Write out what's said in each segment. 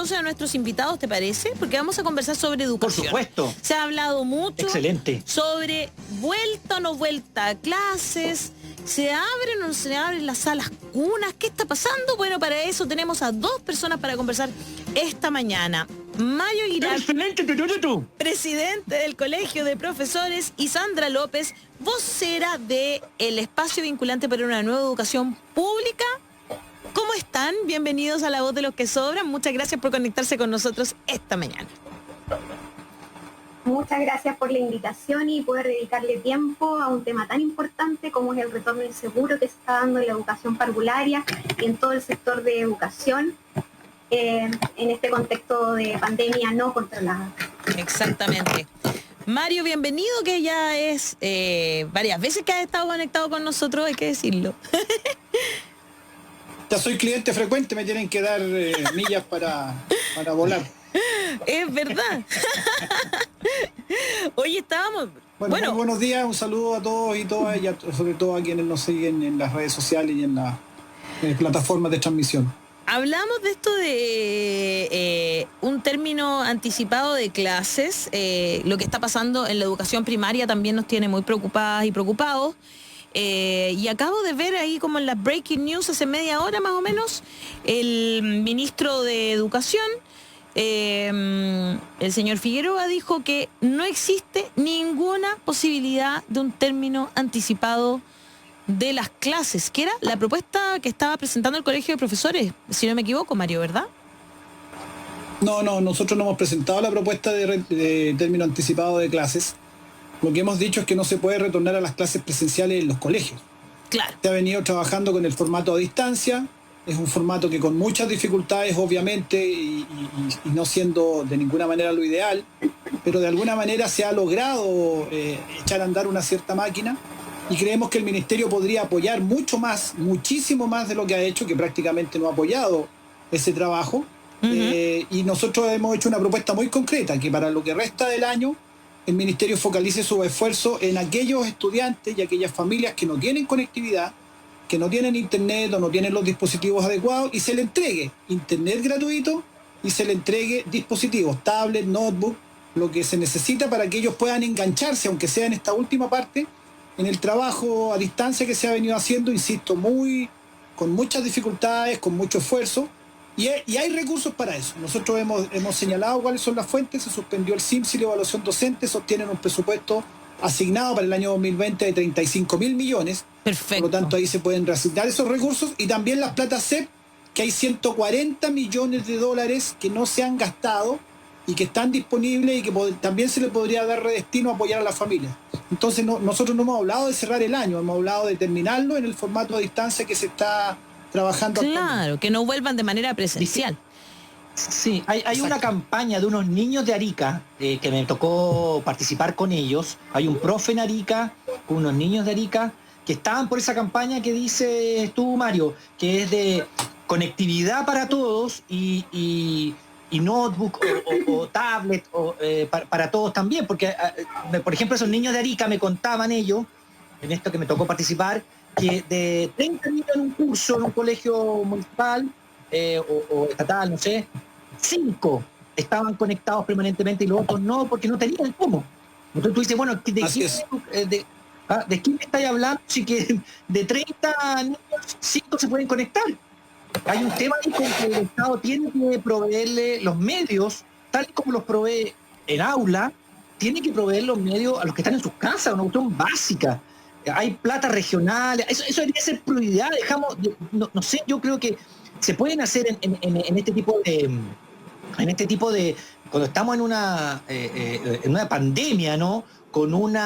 entonces a nuestros invitados, ¿te parece? Porque vamos a conversar sobre educación. Por supuesto. Se ha hablado mucho. Excelente. Sobre vuelta o no vuelta a clases. ¿Se abren o no se abren las salas cunas? ¿Qué está pasando? Bueno, para eso tenemos a dos personas para conversar esta mañana. Mario Aguilar, presidente del Colegio de Profesores, y Sandra López, vocera del Espacio Vinculante para una Nueva Educación Pública. ¿Cómo están? Bienvenidos a La Voz de los que Sobran. Muchas gracias por conectarse con nosotros esta mañana. Muchas gracias por la invitación y poder dedicarle tiempo a un tema tan importante como es el retorno inseguro que se está dando en la educación parvularia y en todo el sector de educación en este contexto de pandemia no controlada. Exactamente. Mario, bienvenido, que ya es varias veces que has estado conectado con nosotros, hay que decirlo. Ya soy cliente frecuente, me tienen que dar millas para volar. Es verdad. Hoy estábamos... Bueno, muy buenos días, un saludo a todos y todas, y sobre todo a quienes nos siguen en las redes sociales y en las plataformas de transmisión. Hablamos de esto de un término anticipado de clases. Lo que está pasando en la educación primaria también nos tiene muy preocupadas y preocupados. Y acabo de ver ahí como en las breaking news hace media hora más o menos, el ministro de Educación, el señor Figueroa, dijo que no existe ninguna posibilidad de un término anticipado de las clases, que era la propuesta que estaba presentando el Colegio de Profesores, si no me equivoco, Mario, ¿verdad? No, nosotros no hemos presentado la propuesta de término anticipado de clases. Lo que hemos dicho es que no se puede retornar a las clases presenciales en los colegios. Claro. Se ha venido trabajando con el formato a distancia. Es un formato que con muchas dificultades, obviamente, y no siendo de ninguna manera lo ideal, pero de alguna manera se ha logrado echar a andar una cierta máquina, y creemos que el Ministerio podría apoyar mucho más, muchísimo más de lo que ha hecho, que prácticamente no ha apoyado ese trabajo. Y nosotros hemos hecho una propuesta muy concreta, que para lo que resta del año, el Ministerio focalice su esfuerzo en aquellos estudiantes y aquellas familias que no tienen conectividad, que no tienen internet o no tienen los dispositivos adecuados, y se le entregue internet gratuito y se le entregue dispositivos, tablets, notebook, lo que se necesita para que ellos puedan engancharse, aunque sea en esta última parte, en el trabajo a distancia que se ha venido haciendo, insisto, con muchas dificultades, con mucho esfuerzo, y hay recursos para eso. Nosotros hemos señalado cuáles son las fuentes. Se suspendió el SIMS y la evaluación docente, sostienen un presupuesto asignado para el año 2020 de 35.000 millones. Perfecto. Por lo tanto, ahí se pueden reasignar esos recursos, y también las platas CEP, que hay 140 millones de dólares que no se han gastado y que están disponibles y que también se le podría dar redestino a apoyar a las familias. Entonces, nosotros no hemos hablado de cerrar el año, hemos hablado de terminarlo en el formato a distancia que se está trabajando. Claro, que no vuelvan de manera presencial. Sí, hay una campaña de unos niños de Arica, que me tocó participar con ellos. Hay un profe en Arica, con unos niños de Arica, que estaban por esa campaña que dices tú, Mario, que es de conectividad para todos y notebook o tablet para todos también, porque por ejemplo esos niños de Arica me contaban ellos, en esto que me tocó participar, que de 30 niños en un curso en un colegio municipal o estatal, no sé, 5 estaban conectados permanentemente y los otros no, porque no tenían cómo. Entonces tú dices, bueno, ¿de quién me estáis hablando? Si que de 30 niños, 5 se pueden conectar. Hay un tema ahí con que el Estado tiene que proveerle los medios, tal como los provee en aula, tiene que proveer los medios a los que están en sus casas, una cuestión básica. Hay plata regional, eso debería ser prioridad. No sé, yo creo que se pueden hacer en este tipo de cuando estamos en una pandemia, ¿no? Con un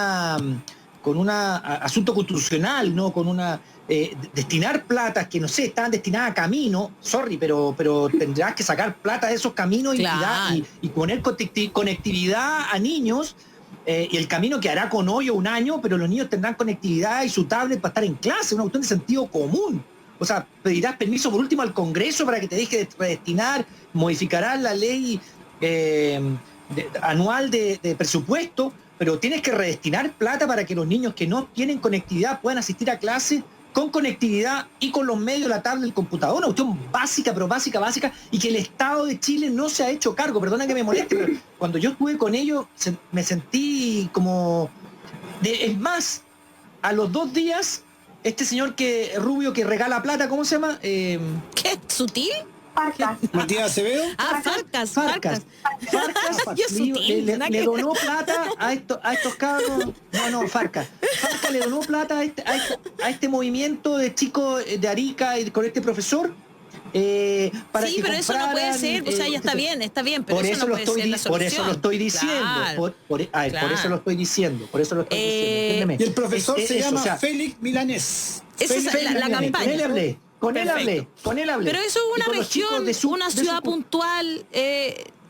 asunto constitucional, ¿no? Con una destinar platas que no sé, estaban destinadas a camino, pero tendrás que sacar plata de esos caminos, claro, y poner conectividad a niños, y el camino quedará con hoyo un año, pero los niños tendrán conectividad y su tablet para estar en clase, una cuestión de sentido común. O sea, pedirás permiso por último al Congreso para que te deje de redestinar, modificarás la ley anual de presupuesto, pero tienes que redestinar plata para que los niños que no tienen conectividad puedan asistir a clase con conectividad y con los medios, la tablet, el computador, una cuestión básica, pero básica, y que el Estado de Chile no se ha hecho cargo. Perdona que me moleste, pero cuando yo estuve con ellos me sentí como... es más, a los 2 días, este señor rubio que regala plata, ¿cómo se llama? ¿Qué? ¿Sutil? Farcas. Matías Acevedo. Farcas. Yo sutil, le donó plata a estos cabros. No, Farcas le donó plata a este movimiento de chicos de Arica y con este profesor. Para sí, que pero eso no puede ser, o sea, ya está bien, pero por eso no puede ser la solución. por eso lo estoy diciendo, claro, por eso lo estoy diciendo, entiéndeme. Y el profesor se llama, o sea, Félix Milanés. Esa es la campaña. Con él hablé. Pero eso es una región, una ciudad puntual,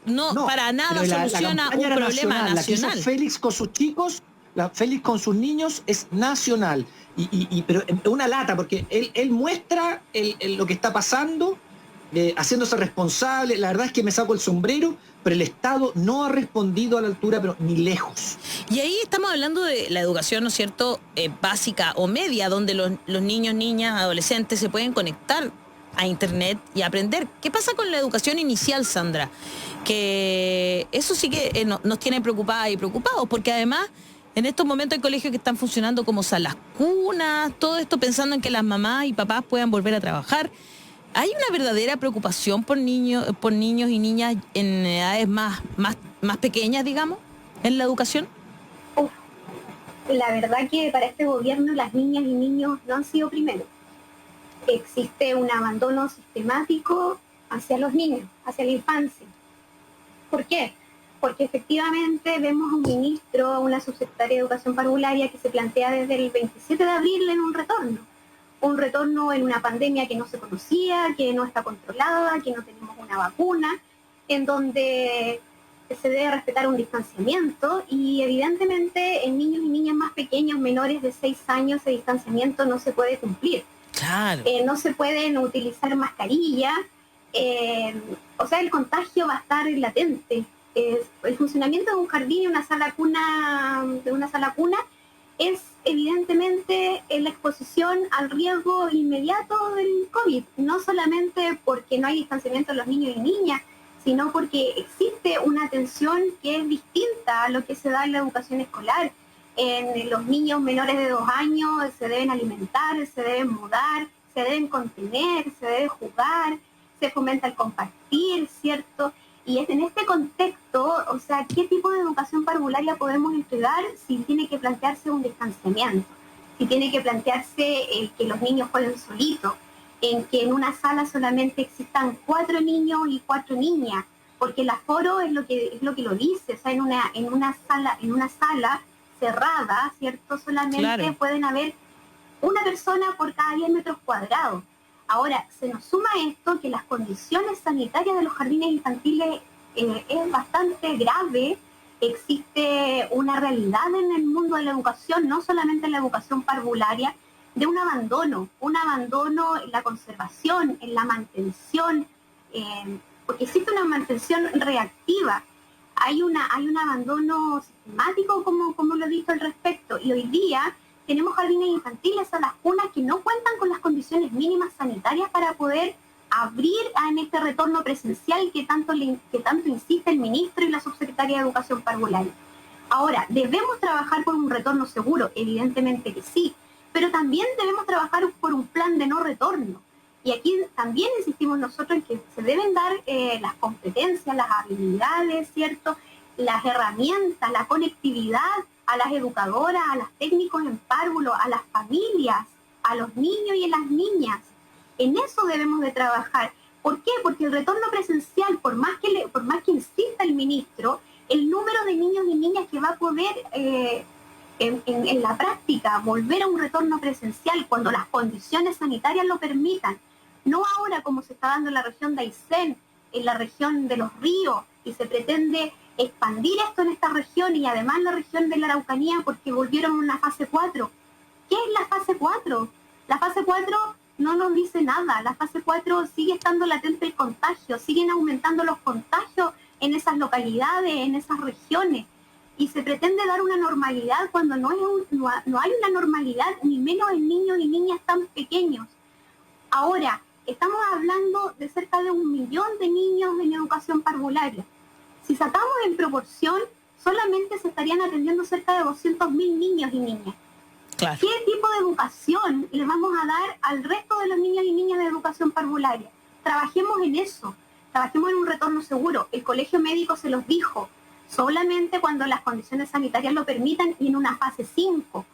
no para nada soluciona un problema nacional. La que hizo Félix con sus chicos, Félix con sus niños es nacional. Pero una lata, porque él muestra lo que está pasando, haciéndose responsable. La verdad es que me saco el sombrero, pero el Estado no ha respondido a la altura, pero ni lejos. Y ahí estamos hablando de la educación, ¿no es cierto?, básica o media, donde los niños, niñas, adolescentes se pueden conectar a Internet y aprender. ¿Qué pasa con la educación inicial, Sandra? Que eso sí que nos tiene preocupadas y preocupados, porque además en estos momentos hay colegios que están funcionando como salas cunas, todo esto pensando en que las mamás y papás puedan volver a trabajar. ¿Hay una verdadera preocupación por niños y niñas en edades más pequeñas, digamos, en la educación? La verdad que para este gobierno las niñas y niños no han sido primero. Existe un abandono sistemático hacia los niños, hacia la infancia. ¿Por qué? Porque efectivamente vemos a un ministro, a una subsecretaria de Educación Parvularia que se plantea desde el 27 de abril en un retorno en una pandemia que no se conocía, que no está controlada, que no tenemos una vacuna, en donde se debe respetar un distanciamiento y evidentemente en niños y niñas más pequeños, menores de 6 años, ese distanciamiento no se puede cumplir. Claro. No se pueden utilizar mascarillas, o sea, el contagio va a estar latente. El funcionamiento de un jardín y una sala cuna es evidentemente la exposición al riesgo inmediato del COVID, no solamente porque no hay distanciamiento de los niños y niñas, sino porque existe una atención que es distinta a lo que se da en la educación escolar. En los niños menores de 2 años se deben alimentar, se deben mudar, se deben contener, se debe jugar, se fomenta el compartir, ¿cierto? Y es en este contexto, o sea, ¿qué tipo de educación parvularia podemos entregar si tiene que plantearse un distanciamiento? Si tiene que plantearse que los niños jueguen solitos, en que en una sala solamente existan 4 niños y 4 niñas, porque el aforo es lo que lo dice, o sea, en una sala cerrada, ¿cierto? Solamente claro, pueden haber una persona por cada 10 metros cuadrados. Ahora, se nos suma esto que las condiciones sanitarias de los jardines infantiles es bastante grave. Existe una realidad en el mundo de la educación, no solamente en la educación parvularia, de un abandono en la conservación, en la mantención, porque existe una mantención reactiva. Hay un abandono sistemático, como lo he dicho al respecto, y hoy día tenemos jardines infantiles, a las cunas que no cuentan con las condiciones mínimas sanitarias para poder abrir en este retorno presencial que tanto insiste el ministro y la subsecretaria de Educación Parvularia. Ahora, ¿debemos trabajar por un retorno seguro? Evidentemente que sí, pero también debemos trabajar por un plan de no retorno. Y aquí también insistimos nosotros en que se deben dar las competencias, las habilidades, ¿cierto? Las herramientas, la conectividad a las educadoras, a los técnicos en párvulo, a las familias, a los niños y a las niñas. En eso debemos de trabajar. ¿Por qué? Porque el retorno presencial, por más que insista el ministro, el número de niños y niñas que va a poder en la práctica volver a un retorno presencial cuando las condiciones sanitarias lo permitan, no ahora como se está dando en la región de Aysén, en la región de Los Ríos, y se pretende expandir esto en esta región y además en la región de la Araucanía porque volvieron a una fase 4. ¿Qué es la fase 4? La fase 4 no nos dice nada. La fase 4 sigue estando latente el contagio, siguen aumentando los contagios en esas localidades, en esas regiones. y se pretende dar una normalidad cuando no hay una normalidad, ni menos en niños y niñas tan pequeños. Ahora, estamos hablando de cerca de 1 millón de niños en educación parvularia. Si sacamos en proporción, solamente se estarían atendiendo cerca de 200.000 niños y niñas. Claro. ¿Qué tipo de educación le vamos a dar al resto de los niños y niñas de educación parvularia? Trabajemos en eso, trabajemos en un retorno seguro. El colegio médico se los dijo, solamente cuando las condiciones sanitarias lo permitan y en una fase 5,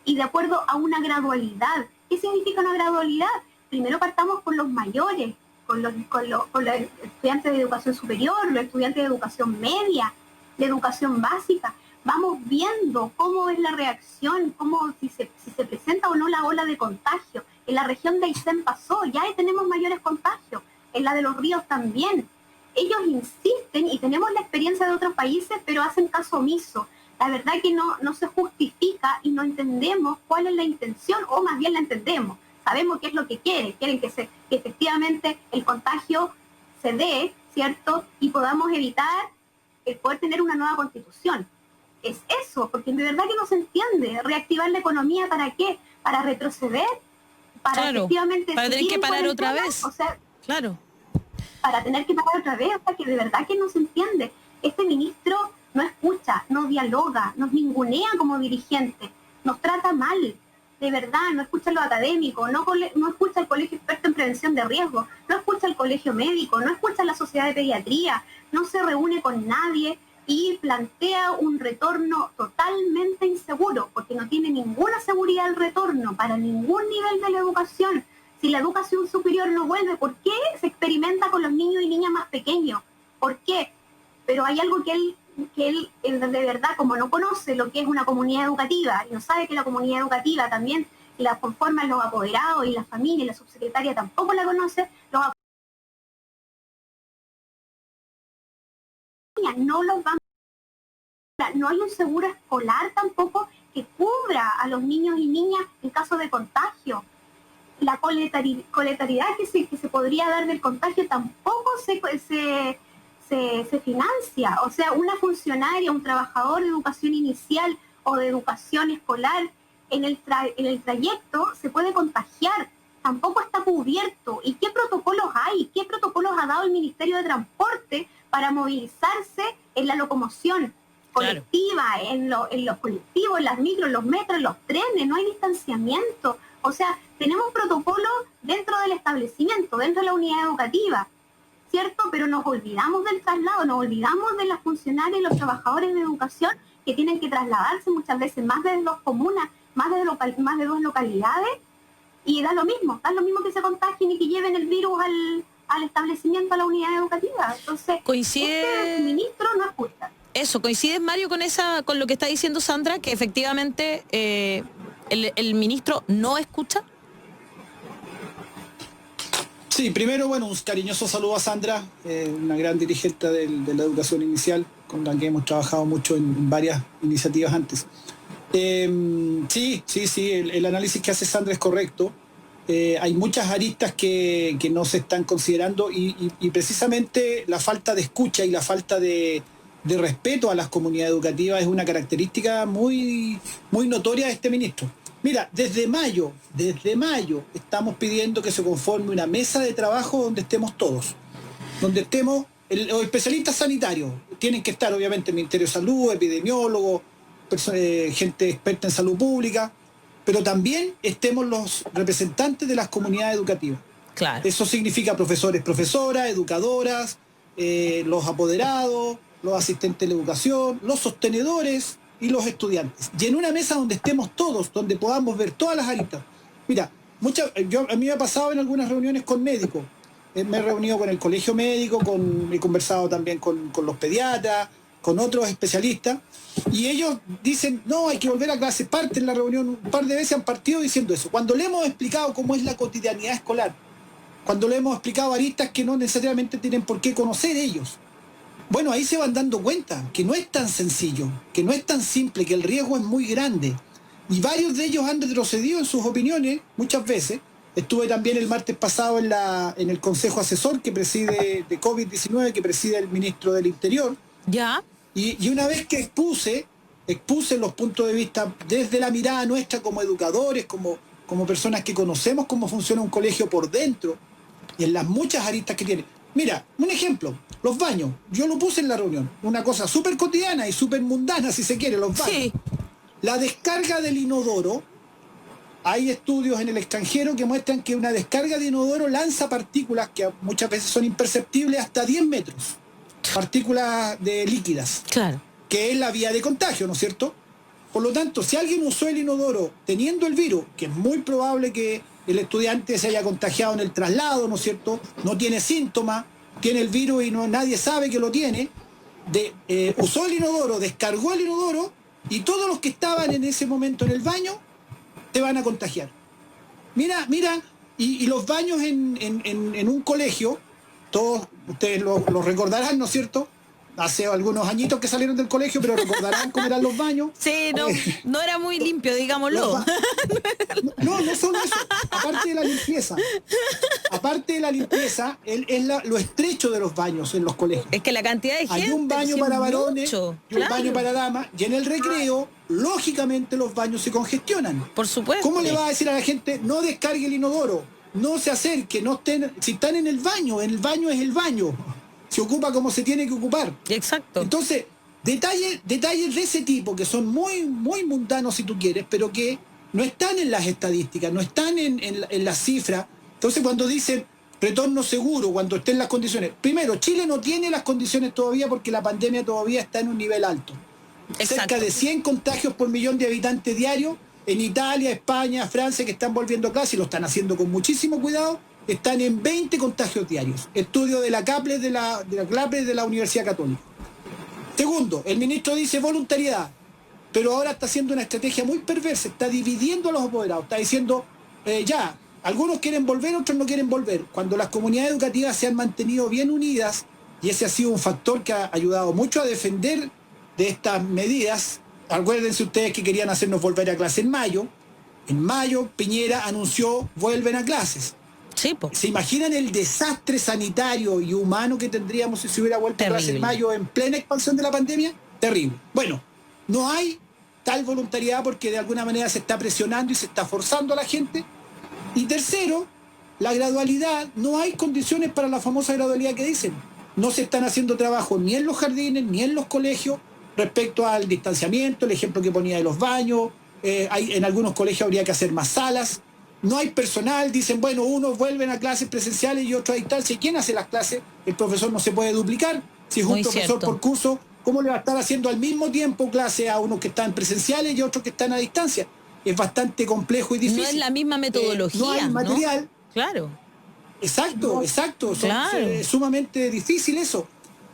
y de acuerdo a una gradualidad. ¿Qué significa una gradualidad? Primero partamos con los mayores, con los estudiantes de educación superior, los estudiantes de educación media, de educación básica. Vamos viendo cómo es la reacción, si se presenta o no la ola de contagio. En la región de Aysén pasó, ya tenemos mayores contagios, en la de Los Ríos también. Ellos insisten y tenemos la experiencia de otros países, pero hacen caso omiso. La verdad que no se justifica y no entendemos cuál es la intención, o más bien la entendemos. Sabemos qué es lo que quieren que efectivamente el contagio se dé, ¿cierto? Y podamos evitar el poder tener una nueva constitución. Es eso, porque de verdad que no se entiende. Reactivar la economía, ¿para qué? Para retroceder, para efectivamente... Para tener que parar otra vez. O sea, claro. Para tener que parar otra vez, o sea, que de verdad que no se entiende. Este ministro no escucha, no dialoga, nos ningunea como dirigente, nos trata mal. De verdad, no escucha lo académico, no escucha el colegio experto en prevención de riesgo, no escucha el colegio médico, no escucha la sociedad de pediatría, no se reúne con nadie y plantea un retorno totalmente inseguro, porque no tiene ninguna seguridad el retorno para ningún nivel de la educación. Si la educación superior no vuelve, ¿por qué se experimenta con los niños y niñas más pequeños? ¿Por qué? Pero hay algo que él de verdad, como no conoce lo que es una comunidad educativa y no sabe que la comunidad educativa también la conforman los apoderados y la familia y la subsecretaria tampoco la conoce, no los van a... No hay un seguro escolar tampoco que cubra a los niños y niñas en caso de contagio. La coletariedad que se podría dar del contagio tampoco se financia. O sea, una funcionaria, un trabajador de educación inicial o de educación escolar en el trayecto se puede contagiar, tampoco está cubierto. ¿Y qué protocolos hay? ¿Qué protocolos ha dado el Ministerio de Transporte para movilizarse en la locomoción colectiva, en los colectivos, en las micros, en los metros, en los trenes? No hay distanciamiento. O sea, tenemos protocolos dentro del establecimiento, dentro de la unidad educativa, ¿cierto? Pero nos olvidamos del traslado, nos olvidamos de las funcionarias y los trabajadores de educación que tienen que trasladarse muchas veces más de 2 comunas, más de 2 localidades, y da lo mismo que se contagien y que lleven el virus al establecimiento, a la unidad educativa. Entonces, coincide... este ministro no escucha. Eso, ¿coincides, Mario, con lo que está diciendo Sandra, que efectivamente el ministro no escucha? Sí, primero, bueno, un cariñoso saludo a Sandra, una gran dirigente de la educación inicial, con la que hemos trabajado mucho en varias iniciativas antes. Sí, el análisis que hace Sandra es correcto. Hay muchas aristas que no se están considerando y precisamente la falta de escucha y la falta de respeto a las comunidades educativas es una característica muy, muy notoria de este ministro. Mira, desde mayo estamos pidiendo que se conforme una mesa de trabajo donde estemos todos, donde estemos los especialistas sanitarios. Tienen que estar obviamente el Ministerio de Salud, epidemiólogos, gente experta en salud pública, pero también estemos los representantes de las comunidades educativas. Claro. Eso significa profesores, profesoras, educadoras, los apoderados, los asistentes de la educación, los sostenedores y los estudiantes. Y en una mesa donde estemos todos, donde podamos ver todas las aristas. Mira, a mí me ha pasado en algunas reuniones con médicos. Me he reunido con el colegio médico, he conversado también con los pediatras, con otros especialistas, y ellos dicen, no, hay que volver a clase. Parte en la reunión, un par de veces han partido diciendo eso. Cuando le hemos explicado cómo es la cotidianidad escolar, cuando le hemos explicado aristas que no necesariamente tienen por qué conocer ellos, bueno, ahí se van dando cuenta que no es tan sencillo, que no es tan simple, que el riesgo es muy grande. Y varios de ellos han retrocedido en sus opiniones muchas veces. Estuve también el martes pasado en el Consejo Asesor que preside de COVID-19, que preside el ministro del Interior. Ya. Y una vez que expuse expuse los puntos de vista desde la mirada nuestra como educadores, como personas que conocemos cómo funciona un colegio por dentro y en las muchas aristas que tiene. Mira, un ejemplo, los baños. Yo lo puse en la reunión. Una cosa súper cotidiana y súper mundana, si se quiere, los baños. Sí. La descarga del inodoro, hay estudios en el extranjero que muestran que una descarga de inodoro lanza partículas que muchas veces son imperceptibles hasta 10 metros. Partículas de líquidas. Claro. Que es la vía de contagio, ¿no es cierto? Por lo tanto, si alguien usó el inodoro teniendo el virus, que es muy probable que el estudiante se haya contagiado en el traslado, ¿no es cierto? No tiene síntomas, tiene el virus y nadie sabe que lo tiene, usó el inodoro, descargó el inodoro y todos los que estaban en ese momento en el baño te van a contagiar. Mira, y los baños en un colegio, todos ustedes lo recordarán, ¿no es cierto? Hace algunos añitos que salieron del colegio, pero recordarán cómo eran los baños. Sí, no era muy limpio, digámoslo. No solo eso. Aparte de la limpieza, es lo estrecho de los baños en los colegios. Es que la cantidad de gente... Hay un baño para varones y un claro. baño para damas, y en el recreo, lógicamente, los baños se congestionan. Por supuesto. ¿Cómo le va a decir a la gente, no descargue el inodoro, no se acerque, no estén... Si están en el baño es el baño. Se ocupa como se tiene que ocupar. Exacto. Entonces, detalles de ese tipo que son muy, muy mundanos si tú quieres, pero que no están en las estadísticas, no están en las cifras. Entonces, cuando dicen retorno seguro, cuando estén las condiciones. Primero, Chile no tiene las condiciones todavía porque la pandemia todavía está en un nivel alto. Exacto. Cerca de 100 contagios por millón de habitantes diarios. En Italia, España, Francia, que están volviendo a clase y lo están haciendo con muchísimo cuidado, están en 20 contagios diarios. Estudio de la CAPLES de la Universidad Católica. Segundo, el ministro dice voluntariedad, pero ahora está haciendo una estrategia muy perversa, está dividiendo a los apoderados, está diciendo, algunos quieren volver, otros no quieren volver. Cuando las comunidades educativas se han mantenido bien unidas, y ese ha sido un factor que ha ayudado mucho a defender de estas medidas. Acuérdense ustedes que querían hacernos volver a clase en mayo. En mayo, Piñera anunció, vuelven a clases. Sí, po. ¿Se imaginan el desastre sanitario y humano que tendríamos si se hubiera vuelto a clase en mayo en plena expansión de la pandemia? Terrible. Bueno, no hay tal voluntariedad porque de alguna manera se está presionando y se está forzando a la gente. Y tercero, la gradualidad. No hay condiciones para la famosa gradualidad que dicen. No se están haciendo trabajos ni en los jardines ni en los colegios respecto al distanciamiento, el ejemplo que ponía de los baños. En algunos colegios habría que hacer más salas. No hay personal, dicen, bueno, unos vuelven a clases presenciales y otros a distancia. ¿Y quién hace las clases? El profesor no se puede duplicar. Si es un profesor por curso, ¿cómo le va a estar haciendo al mismo tiempo clase a unos que están presenciales y a otros que están a distancia? Es bastante complejo y difícil. No es la misma metodología. No hay material. ¿No? Claro. Exacto. Claro. Es sumamente difícil eso.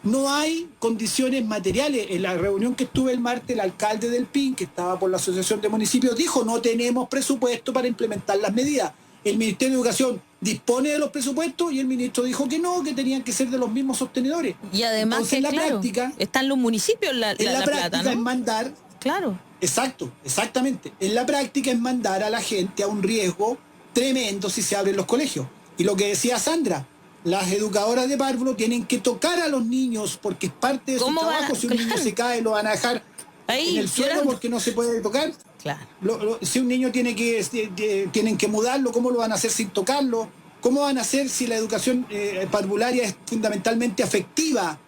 No hay condiciones materiales. En la reunión que estuve el martes, el alcalde del PIN, que estaba por la Asociación de Municipios, dijo, no tenemos presupuesto para implementar las medidas. El Ministerio de Educación dispone de los presupuestos y el ministro dijo que no, que tenían que ser de los mismos sostenedores. Y además entonces, que, práctica, están los municipios la práctica, plata, ¿no? es mandar... Claro. Exactamente. En la práctica es mandar a la gente a un riesgo tremendo si se abren los colegios. Y lo que decía Sandra, las educadoras de párvulo tienen que tocar a los niños porque es parte de su trabajo. Si un niño se cae, lo van a dejar ahí, en el suelo porque no se puede tocar. Claro. Si un niño tienen que mudarlo, ¿cómo lo van a hacer sin tocarlo? ¿Cómo van a hacer si la educación parvularia es fundamentalmente afectiva?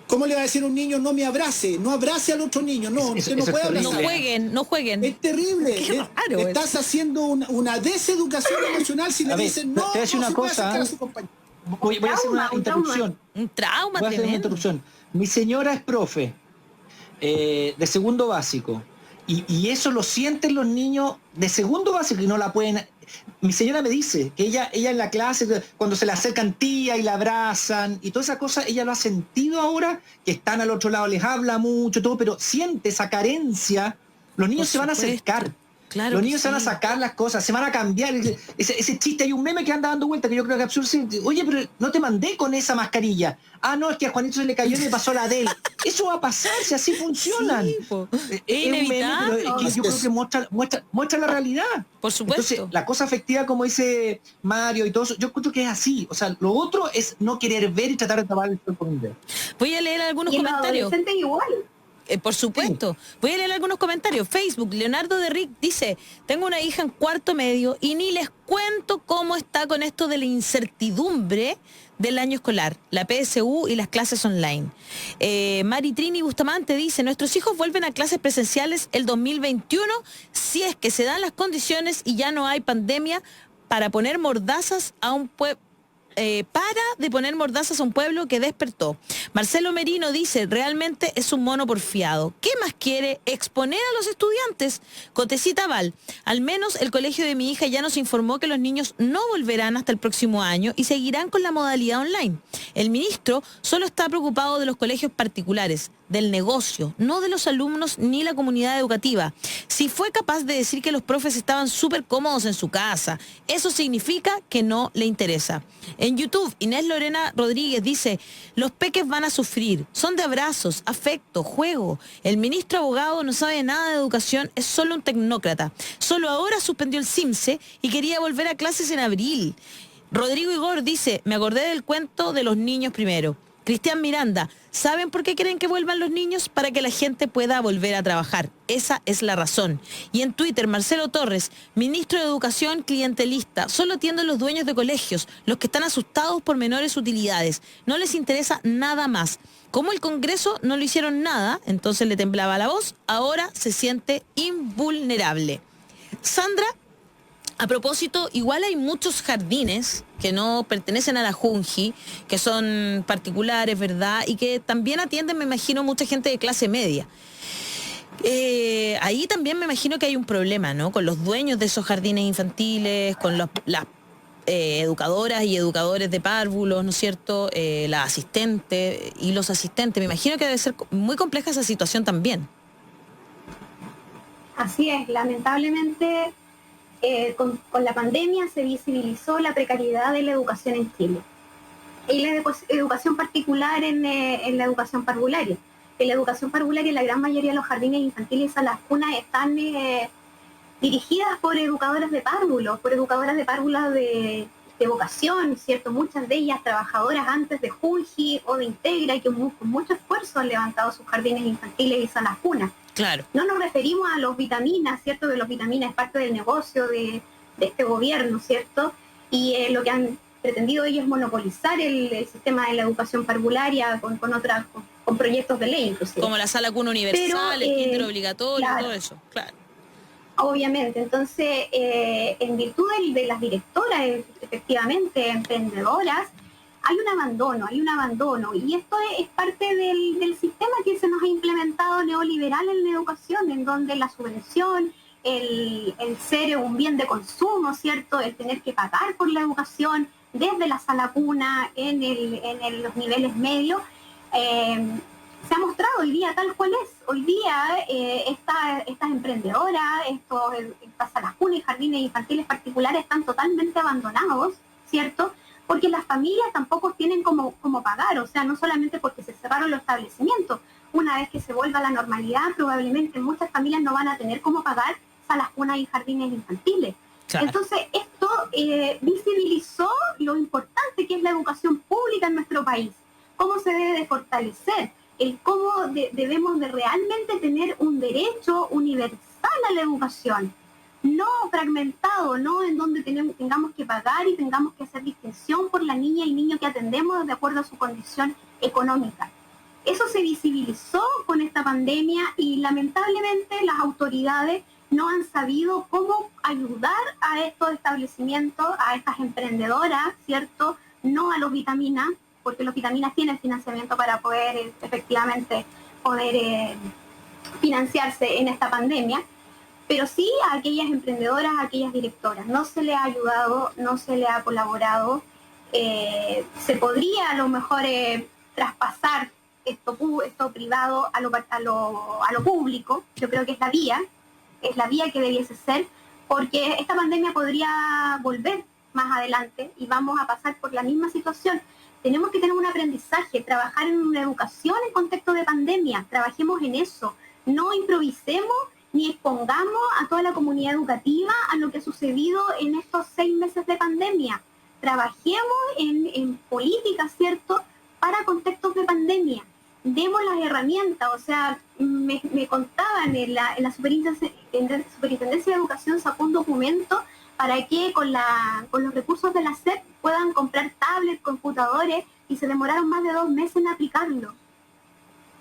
¿Cómo le va a decir a un niño, no me abrace, no abrace al otro niño? No, usted no puede abrazar. No jueguen. Es terrible. Qué raro estás haciendo una deseducación emocional si le dicen, no, te voy a decir una cosa. A su compañero. Voy a hacer una interrupción. Un trauma Voy a hacer una interrupción. Mi señora es profe de segundo básico y eso lo sienten los niños de segundo básico y no la pueden... Mi señora me dice que ella en la clase, cuando se le acercan tía y la abrazan y toda esa cosa, ella lo ha sentido ahora, que están al otro lado, les habla mucho, todo, pero siente esa carencia. Los niños se van a acercar. Claro, los niños se van a sacar las cosas, se van a cambiar. Ese chiste, hay un meme que anda dando vuelta que yo creo que es absurdo. Oye, pero no te mandé con esa mascarilla. Ah, no, es que a Juanito se le cayó y le pasó la de él. Eso va a pasar si así funcionan. Sí, es inevitable. Pero yo creo que muestra la realidad. Por supuesto. Entonces, la cosa afectiva, como dice Mario y todo eso, yo creo que es así. O sea, lo otro es no querer ver y tratar de tapar el sol con un dedo. Voy a leer algunos y comentarios. Los adolescentes igual. Por supuesto. Voy a leer algunos comentarios. Facebook, Leonardo de Rick dice, tengo una hija en cuarto medio y ni les cuento cómo está con esto de la incertidumbre del año escolar, la PSU y las clases online. Mari Trini Bustamante dice, nuestros hijos vuelven a clases presenciales el 2021 si es que se dan las condiciones y ya no hay pandemia para poner mordazas a un pueblo. De poner mordazas a un pueblo que despertó. Marcelo Merino dice, realmente es un mono porfiado. ¿Qué más quiere? Exponer a los estudiantes. Cotecita Val, al menos el colegio de mi hija ya nos informó que los niños no volverán hasta el próximo año y seguirán con la modalidad online. El ministro solo está preocupado de los colegios particulares, del negocio, no de los alumnos ni la comunidad educativa. Si fue capaz de decir que los profes estaban súper cómodos en su casa, eso significa que no le interesa. En YouTube, Inés Lorena Rodríguez dice, los peques van a sufrir, son de abrazos, afecto, juego. El ministro abogado no sabe nada de educación, es solo un tecnócrata. Solo ahora suspendió el CIMSE y quería volver a clases en abril. Rodrigo Igor dice, me acordé del cuento de los niños primero. Cristian Miranda, ¿saben por qué quieren que vuelvan los niños? Para que la gente pueda volver a trabajar. Esa es la razón. Y en Twitter, Marcelo Torres, ministro de Educación clientelista, solo atienden los dueños de colegios, los que están asustados por menores utilidades. No les interesa nada más. Como el Congreso no le hicieron nada, entonces le temblaba la voz, ahora se siente invulnerable. Sandra, a propósito, igual hay muchos jardines que no pertenecen a la Junji, que son particulares, ¿verdad? Y que también atienden, me imagino, mucha gente de clase media. Ahí también me imagino que hay un problema, ¿no? Con los dueños de esos jardines infantiles, con las educadoras y educadores de párvulos, ¿no es cierto? Las asistentes y los asistentes. Me imagino que debe ser muy compleja esa situación también. Así es, lamentablemente... con la pandemia se visibilizó la precariedad de la educación en Chile y la educación particular en la educación parvularia. En la educación parvularia la gran mayoría de los jardines infantiles a las cunas están dirigidas por educadoras de párvulos, de vocación, ¿cierto? Muchas de ellas trabajadoras antes de Junji o de Integra y que con mucho esfuerzo han levantado sus jardines infantiles y salas cunas. Claro. No nos referimos a los vitaminas, ¿cierto? Que los vitaminas es parte del negocio de este gobierno, ¿cierto? Y lo que han pretendido ellos es monopolizar el sistema de la educación parvularia con proyectos de ley, inclusive. Como la sala cuna universal, pero, el kinder obligatorio, claro, todo eso, claro. Obviamente, entonces, en virtud de las directoras, efectivamente, emprendedoras, hay un abandono, y esto es parte del sistema que se nos ha implementado neoliberal en la educación, en donde la subvención, el ser un bien de consumo, ¿cierto? El tener que pagar por la educación desde la sala cuna en los niveles medios, se ha mostrado hoy día tal cual es. Hoy día estas emprendedoras, estas salas cuna y jardines infantiles particulares están totalmente abandonados, ¿cierto? Porque las familias tampoco tienen cómo pagar, o sea, no solamente porque se cerraron los establecimientos. Una vez que se vuelva a la normalidad, probablemente muchas familias no van a tener cómo pagar salas cunas y jardines infantiles. Claro. Entonces, esto visibilizó lo importante que es la educación pública en nuestro país, cómo se debe de fortalecer, el cómo debemos de realmente tener un derecho universal a la educación, no fragmentado, no en donde tengamos que pagar y tengamos que hacer distinción por la niña y niño que atendemos de acuerdo a su condición económica. Eso se visibilizó con esta pandemia y lamentablemente las autoridades no han sabido cómo ayudar a estos establecimientos, a estas emprendedoras, ¿cierto? No a los vitaminas, porque los vitaminas tienen financiamiento para poder efectivamente financiarse en esta pandemia, pero sí a aquellas emprendedoras, a aquellas directoras. No se le ha ayudado, no se le ha colaborado. Se podría a lo mejor traspasar esto privado a lo público. Yo creo que es la vía que debiese ser, porque esta pandemia podría volver más adelante y vamos a pasar por la misma situación. Tenemos que tener un aprendizaje, trabajar en una educación en contexto de pandemia, trabajemos en eso, no improvisemos ni expongamos a toda la comunidad educativa a lo que ha sucedido en estos 6 meses de pandemia. Trabajemos en políticas, ¿cierto?, para contextos de pandemia. demos las herramientas. O sea, me contaban en la Superintendencia de Educación sacó un documento para que con los recursos de la SEP puedan comprar tablets, computadores, y se demoraron más de 2 meses en aplicarlo.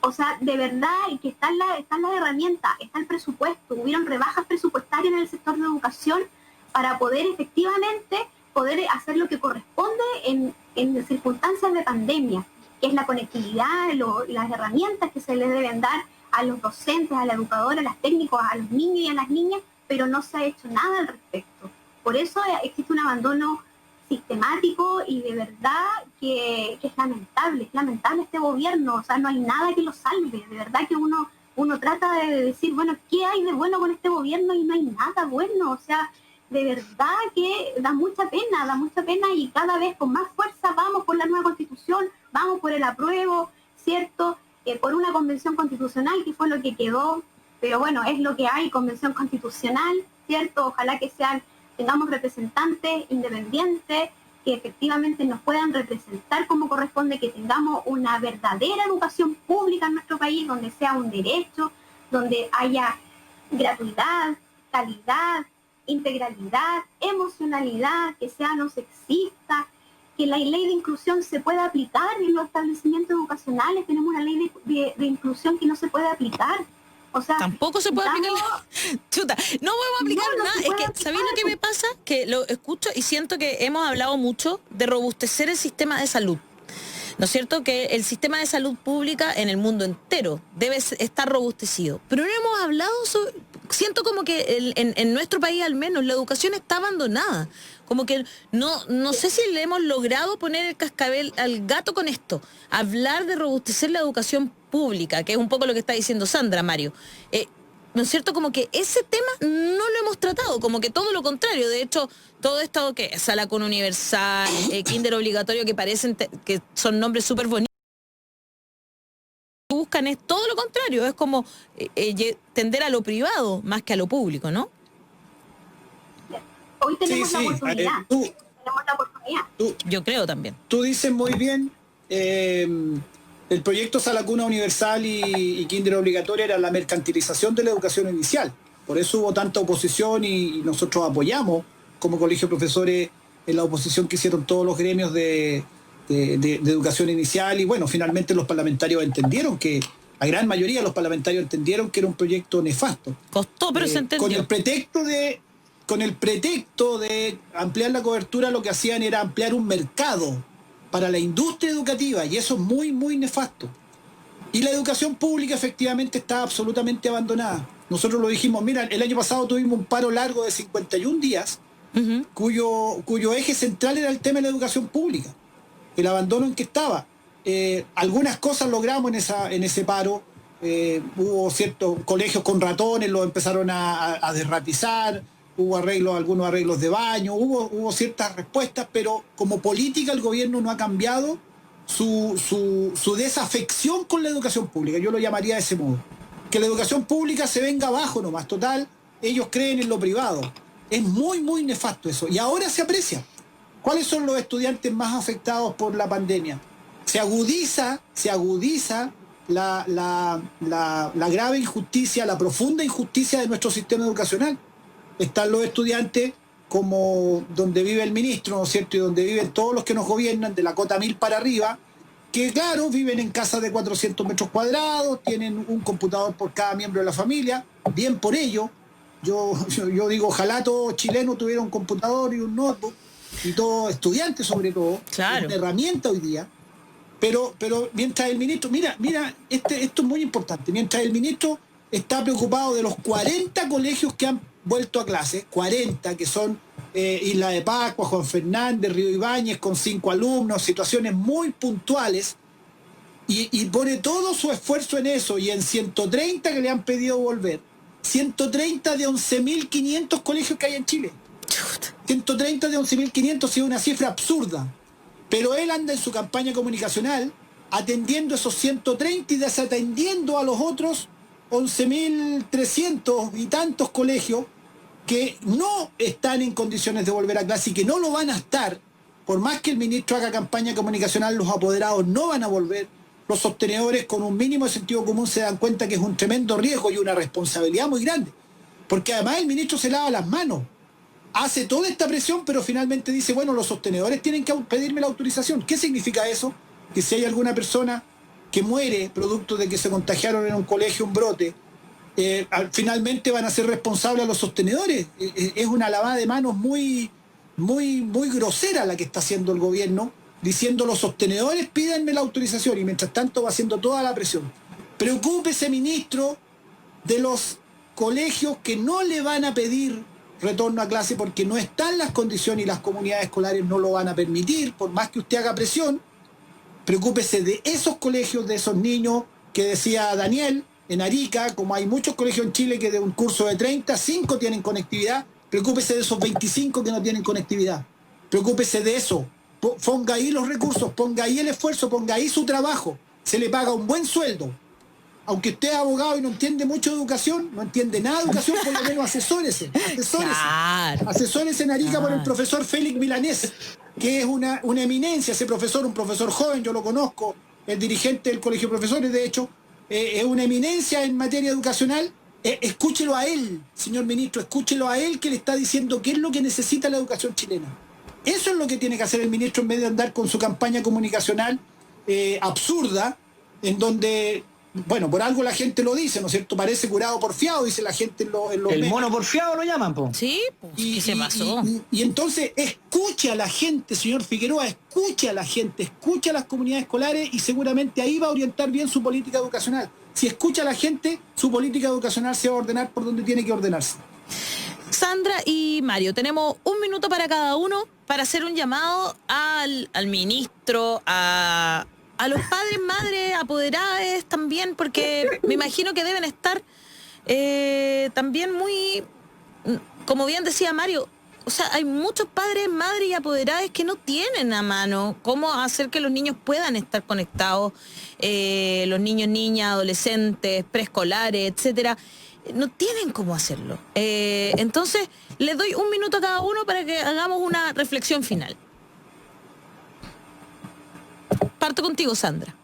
O sea, de verdad, que están las herramientas, está el presupuesto, hubieron rebajas presupuestarias en el sector de educación para poder efectivamente poder hacer lo que corresponde en circunstancias de pandemia, que es la conectividad, las herramientas que se les deben dar a los docentes, a la educadora, a los técnicos, a los niños y a las niñas, pero no se ha hecho nada al respecto. Por eso existe un abandono sistemático y de verdad que es lamentable este gobierno. O sea, no hay nada que lo salve. De verdad que uno trata de decir, bueno, ¿qué hay de bueno con este gobierno? Y no hay nada bueno. O sea, de verdad que da mucha pena, y cada vez con más fuerza vamos por la nueva constitución, vamos por el apruebo, ¿cierto? Por una convención constitucional, que fue lo que quedó, pero bueno, es lo que hay, convención constitucional, ¿cierto? Ojalá que tengamos representantes independientes que efectivamente nos puedan representar como corresponde, que tengamos una verdadera educación pública en nuestro país, donde sea un derecho, donde haya gratuidad, calidad, integralidad, emocionalidad, que sea no sexista, que la ley de inclusión se pueda aplicar en los establecimientos educacionales. Tenemos una ley de inclusión que no se puede aplicar. O sea, tampoco se puede aplicar chuta, no podemos aplicar nada. Es que, ¿sabéis lo que me pasa? Que lo escucho y siento que hemos hablado mucho de robustecer el sistema de salud. ¿No es cierto? Que el sistema de salud pública en el mundo entero debe estar robustecido. Pero no hemos hablado sobre... Siento como que en nuestro país al menos la educación está abandonada. Como que no sé si le hemos logrado poner el cascabel al gato con esto. Hablar de robustecer la educación pública, que es un poco lo que está diciendo Sandra, Mario. ¿No es cierto? Como que ese tema no lo hemos tratado, como que todo lo contrario. De hecho, todo esto que sala con universal, kinder obligatorio, que parecen que son nombres súper bonitos, buscan es todo lo contrario, es como tender a lo privado más que a lo público, ¿no? Hoy tenemos la oportunidad. Tenemos la oportunidad. Yo creo también. Tú dices muy bien, el proyecto Sala Cuna Universal y Kinder Obligatoria era la mercantilización de la educación inicial. Por eso hubo tanta oposición y nosotros apoyamos como colegio de profesores en la oposición que hicieron todos los gremios de educación inicial. Y bueno, finalmente los parlamentarios entendieron la gran mayoría de los parlamentarios entendieron que era un proyecto nefasto. Costó, pero se entendió. Con el pretexto de ampliar la cobertura, lo que hacían era ampliar un mercado para la industria educativa, y eso es muy, muy nefasto. Y la educación pública efectivamente está absolutamente abandonada. Nosotros lo dijimos, mira, el año pasado tuvimos un paro largo de 51 días, cuyo eje central era el tema de la educación pública, el abandono en que estaba. Algunas cosas logramos en ese paro. Hubo ciertos colegios con ratones, los empezaron a derratizar. Hubo algunos arreglos de baño, hubo ciertas respuestas, pero como política el gobierno no ha cambiado su desafección con la educación pública. Yo lo llamaría de ese modo. Que la educación pública se venga abajo nomás, total, ellos creen en lo privado. Es muy, muy nefasto eso. Y ahora se aprecia. ¿Cuáles son los estudiantes más afectados por la pandemia? Se agudiza la grave injusticia, la profunda injusticia de nuestro sistema educacional. Están los estudiantes como donde vive el ministro, ¿no es cierto? Y donde viven todos los que nos gobiernan, de la cota 1000 para arriba, que claro, viven en casas de 400 metros cuadrados, tienen un computador por cada miembro de la familia, bien por ello. Yo digo, ojalá todo chileno tuviera un computador y un notebook, y todo estudiante sobre todo, claro. Es una herramienta hoy día. Pero mientras el ministro, mira, esto es muy importante, mientras el ministro está preocupado de los 40 colegios que han vuelto a clase, 40 que son Isla de Pascua, Juan Fernández, Río Ibáñez, con 5 alumnos, situaciones muy puntuales, y pone todo su esfuerzo en eso, y en 130 que le han pedido volver, 130 de 11.500 colegios que hay en Chile. 130 de 11.500 es una cifra absurda, pero él anda en su campaña comunicacional atendiendo esos 130 y desatendiendo a los otros 11.300 y tantos colegios que no están en condiciones de volver a clase y que no lo van a estar. Por más que el ministro haga campaña comunicacional, los apoderados no van a volver, los sostenedores con un mínimo de sentido común se dan cuenta que es un tremendo riesgo y una responsabilidad muy grande. Porque además el ministro se lava las manos, hace toda esta presión, pero finalmente dice, bueno, los sostenedores tienen que pedirme la autorización. ¿Qué significa eso? Que si hay alguna persona que muere producto de que se contagiaron en un colegio un brote, finalmente van a ser responsables a los sostenedores. Es una lavada de manos muy grosera la que está haciendo el gobierno, diciendo los sostenedores pídanme la autorización, y mientras tanto va haciendo toda la presión. Preocúpese, ministro, de los colegios que no le van a pedir retorno a clase porque no están las condiciones y las comunidades escolares no lo van a permitir, por más que usted haga presión. Preocúpese de esos colegios, de esos niños que decía Daniel, en Arica, como hay muchos colegios en Chile que de un curso de 30, 5 tienen conectividad, preocúpese de esos 25 que no tienen conectividad. Preocúpese de eso. Ponga ahí los recursos, ponga ahí el esfuerzo, ponga ahí su trabajo. Se le paga un buen sueldo. Aunque usted es abogado y no entiende mucho de educación, no entiende nada de educación, por lo menos asesórese. Claro. Asesórese en Arica por el profesor Félix Milanés, que es una eminencia, ese profesor, un profesor joven, yo lo conozco, el dirigente del Colegio de Profesores, de hecho, es una eminencia en materia educacional. Escúchelo a él, señor ministro, escúchelo a él, que le está diciendo qué es lo que necesita la educación chilena. Eso es lo que tiene que hacer el ministro en vez de andar con su campaña comunicacional absurda, en donde, bueno, por algo la gente lo dice, ¿no es cierto? Parece curado porfiado, dice la gente en los El medios. mono porfiado lo llaman, po. Sí, pues, ¿qué se pasó? Y entonces escuche a la gente, señor Figueroa, escuche a la gente, escuche a las comunidades escolares y seguramente ahí va a orientar bien su política educacional. Si escucha a la gente, su política educacional se va a ordenar por donde tiene que ordenarse. Sandra y Mario, tenemos 1 minuto para cada uno para hacer un llamado al ministro, a los padres, madres, apoderadas también, porque me imagino que deben estar también muy, como bien decía Mario, o sea, hay muchos padres, madres y apoderadas que no tienen a mano cómo hacer que los niños puedan estar conectados, los niños, niñas, adolescentes, preescolares, etcétera. No tienen cómo hacerlo. Entonces, les doy 1 minuto a cada uno para que hagamos una reflexión final. Parto contigo, Sandra.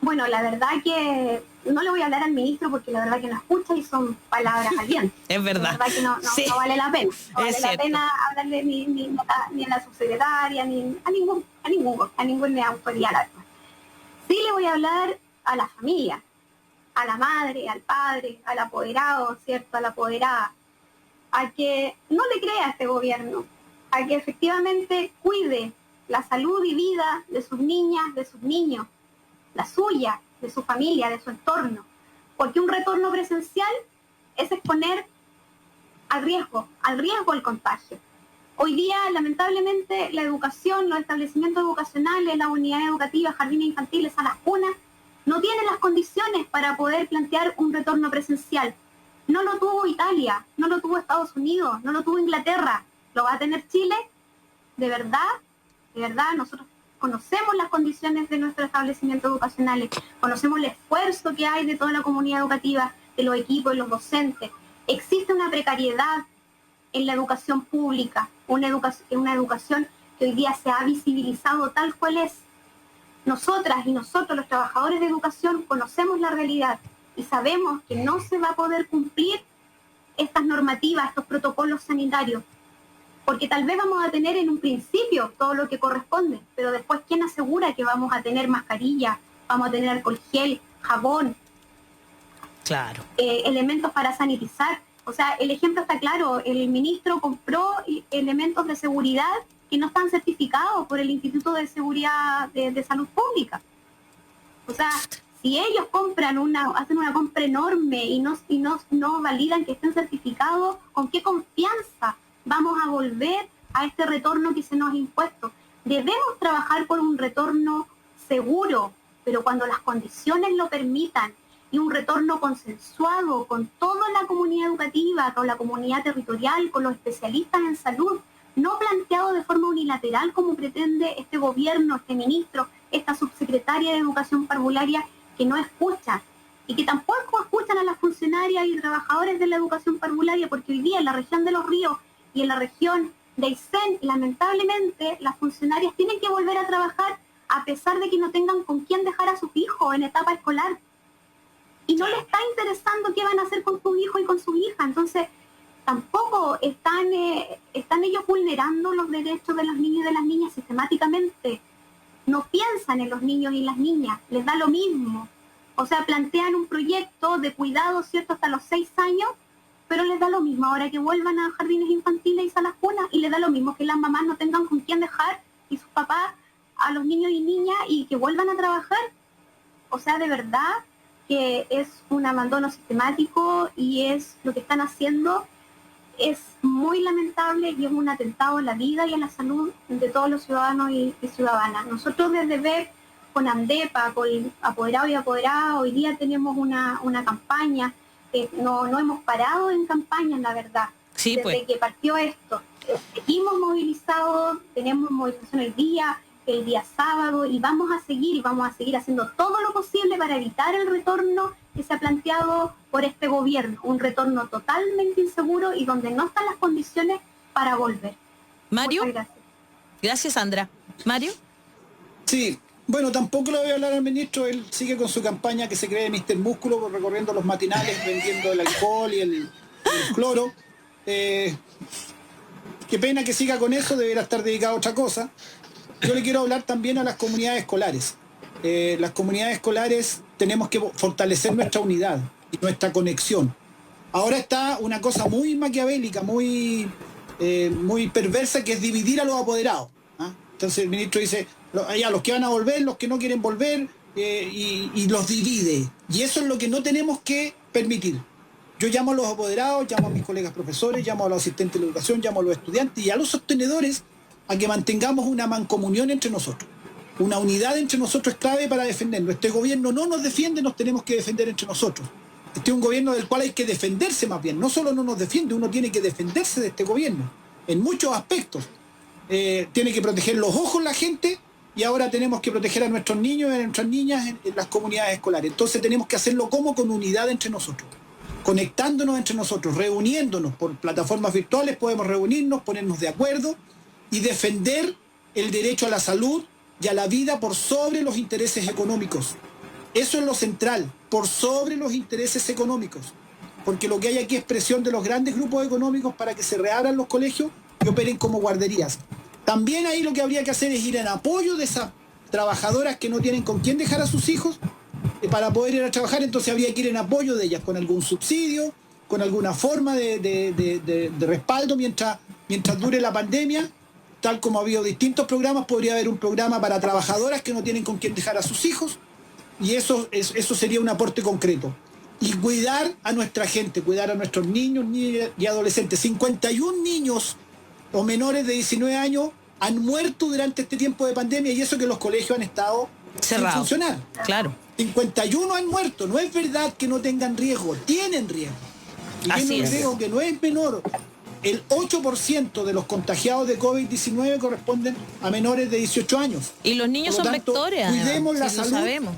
Bueno, la verdad que no le voy a hablar al ministro porque la verdad que no escucha y son palabras alientas. Es verdad. La verdad que no Sí. vale la pena. No vale Es la cierto. pena hablarle ni a la subsecretaria, ni a ninguna autoridad. La verdad. Sí le voy a hablar a la familia, a la madre, al padre, al apoderado, ¿cierto? A la apoderada, a que no le crea a este gobierno, a que efectivamente cuide la salud y vida de sus niñas, de sus niños, la suya, de su familia, de su entorno, porque un retorno presencial es exponer al riesgo el contagio. Hoy día, lamentablemente, la educación, los establecimientos educacionales, las unidades educativas, jardines infantiles, salas cunas, no tienen las condiciones para poder plantear un retorno presencial. No lo tuvo Italia, no lo tuvo Estados Unidos, no lo tuvo Inglaterra. ¿Lo va a tener Chile? De verdad, nosotros conocemos las condiciones de nuestros establecimientos educacionales, conocemos el esfuerzo que hay de toda la comunidad educativa, de los equipos, de los docentes. Existe una precariedad en la educación pública, una educación que hoy día se ha visibilizado tal cual es. Nosotras y nosotros, los trabajadores de educación, conocemos la realidad y sabemos que no se va a poder cumplir estas normativas, estos protocolos sanitarios, porque tal vez vamos a tener en un principio todo lo que corresponde, pero después, ¿quién asegura que vamos a tener mascarilla, vamos a tener alcohol gel, jabón, Claro. elementos para sanitizar? O sea, el ejemplo está claro, el ministro compró elementos de seguridad que no están certificados por el Instituto de Seguridad de Salud Pública. O sea, si ellos hacen una compra enorme y no validan que estén certificados, ¿con qué confianza vamos a volver a este retorno que se nos ha impuesto? Debemos trabajar por un retorno seguro, pero cuando las condiciones lo permitan, y un retorno consensuado con toda la comunidad educativa, con la comunidad territorial, con los especialistas en salud, no planteado de forma unilateral como pretende este gobierno, este ministro, esta subsecretaria de Educación Parvularia, que no escucha y que tampoco escuchan a las funcionarias y trabajadores de la educación parvularia, porque hoy día en la región de Los Ríos y en la región de Aysén, lamentablemente, las funcionarias tienen que volver a trabajar a pesar de que no tengan con quién dejar a sus hijos en etapa escolar. Y no les está interesando qué van a hacer con sus hijos y con su hija. Entonces, tampoco están ellos vulnerando los derechos de los niños y de las niñas sistemáticamente. No piensan en los niños y las niñas, les da lo mismo. O sea, plantean un proyecto de cuidado, ¿cierto?, hasta los 6 años, pero les da lo mismo ahora que vuelvan a jardines infantiles y salas cunas, y les da lo mismo que las mamás no tengan con quién dejar y sus papás a los niños y niñas y que vuelvan a trabajar. O sea, de verdad que es un abandono sistemático y es lo que están haciendo es muy lamentable y es un atentado a la vida y a la salud de todos los ciudadanos y ciudadanas. Nosotros desde VEP, con ANDEPA, con Apoderados y Apoderadas, hoy día tenemos una campaña, no hemos parado en campañas, la verdad, sí, desde pues, que partió esto. Seguimos movilizados, tenemos movilización el día sábado, y vamos a seguir haciendo todo lo posible para evitar el retorno que se ha planteado por este gobierno, un retorno totalmente inseguro y donde no están las condiciones para volver. Mario. Muchas gracias. Gracias, Sandra. Mario. Sí, bueno, tampoco le voy a hablar al ministro, él sigue con su campaña que se cree Mr. Músculo, recorriendo los matinales, vendiendo el alcohol y el cloro. Qué pena que siga con eso, deberá estar dedicado a otra cosa. Yo le quiero hablar también a las comunidades escolares. Las comunidades escolares tenemos que fortalecer nuestra unidad y nuestra conexión. Ahora está una cosa muy maquiavélica, muy perversa, que es dividir a los apoderados. Entonces el ministro dice, ya los que van a volver, los que no quieren volver, y los divide. Y eso es lo que no tenemos que permitir. Yo llamo a los apoderados, llamo a mis colegas profesores, llamo a los asistentes de la educación, llamo a los estudiantes y a los sostenedores a que mantengamos una mancomunión entre nosotros. Una unidad entre nosotros es clave para defendernos. Este gobierno no nos defiende, nos tenemos que defender entre nosotros. Este es un gobierno del cual hay que defenderse más bien. No solo no nos defiende, uno tiene que defenderse de este gobierno, en muchos aspectos. Tiene que proteger los ojos la gente, y ahora tenemos que proteger a nuestros niños y a nuestras niñas en las comunidades escolares. Entonces tenemos que hacerlo con unidad entre nosotros, conectándonos entre nosotros, reuniéndonos por plataformas virtuales, podemos reunirnos, ponernos de acuerdo y defender el derecho a la salud y a la vida por sobre los intereses económicos. Eso es lo central, por sobre los intereses económicos. Porque lo que hay aquí es presión de los grandes grupos económicos para que se reabran los colegios y operen como guarderías. También ahí lo que habría que hacer es ir en apoyo de esas trabajadoras que no tienen con quién dejar a sus hijos para poder ir a trabajar. Entonces habría que ir en apoyo de ellas con algún subsidio, con alguna forma de respaldo mientras dure la pandemia. Tal como ha habido distintos programas, podría haber un programa para trabajadoras que no tienen con quién dejar a sus hijos, y eso sería un aporte concreto. Y cuidar a nuestra gente, cuidar a nuestros niños y adolescentes. 51 niños o menores de 19 años han muerto durante este tiempo de pandemia, y eso que los colegios han estado cerrados, sin funcionar. Claro. 51 han muerto. No es verdad que no tengan riesgo, tienen riesgo. Y tienen un riesgo que no es menor. El 8% de los contagiados de COVID-19 corresponden a menores de 18 años. Y los niños son vectores. Cuidemos la salud. Lo sabemos.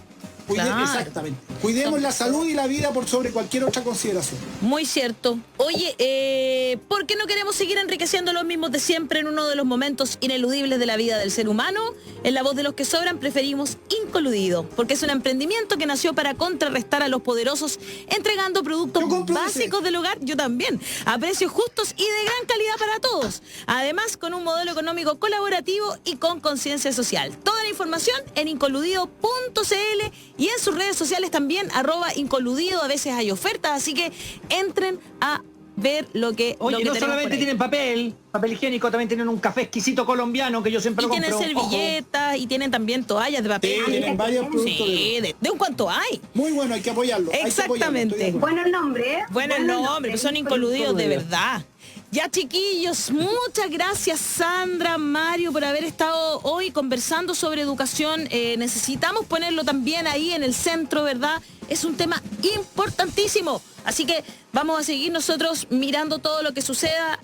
Claro. Exactamente. Cuidemos la salud y la vida por sobre cualquier otra consideración. Muy cierto. Oye, ¿por qué no queremos seguir enriqueciendo los mismos de siempre en uno de los momentos ineludibles de la vida del ser humano? En la voz de los que sobran preferimos Incoludido, porque es un emprendimiento que nació para contrarrestar a los poderosos, entregando productos básicos del hogar, yo también, a precios justos y de gran calidad para todos. Además, con un modelo económico colaborativo y con conciencia social. Toda la información en incoludido.cl y en sus redes sociales también, @Incoludido. A veces hay ofertas, así que entren a ver lo que Oye, lo que no solamente tienen papel higiénico, también tienen un café exquisito colombiano que yo siempre lo compro. Y tienen servilletas, y tienen también toallas de papel. Sí, tienen varios productos. Sí, de un cuanto hay. Muy bueno, hay que apoyarlo. Exactamente. Bueno el nombre, ¿eh? Bueno el nombre, pues son Incoludidos de verdad. Ya, chiquillos, muchas gracias, Sandra, Mario, por haber estado hoy conversando sobre educación. Necesitamos ponerlo también ahí en el centro, ¿verdad? Es un tema importantísimo. Así que vamos a seguir nosotros mirando todo lo que suceda.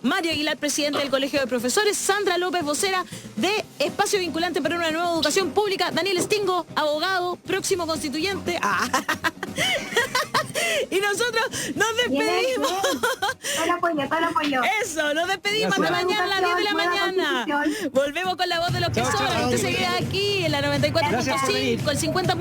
Mario Aguilar, presidente del Colegio de Profesores. Sandra López, vocera de Espacio Vinculante para una Nueva Educación Pública. Daniel Stingo, abogado, próximo constituyente. Y nosotros nos despedimos Todo el apoyo. Eso, nos despedimos Gracias. hasta mañana a las 10 de la Buena mañana. constitución. Volvemos con la voz de los que Chao, sobran. chao. Usted se queda aquí en la Gracias por venir. 94.5, el 50.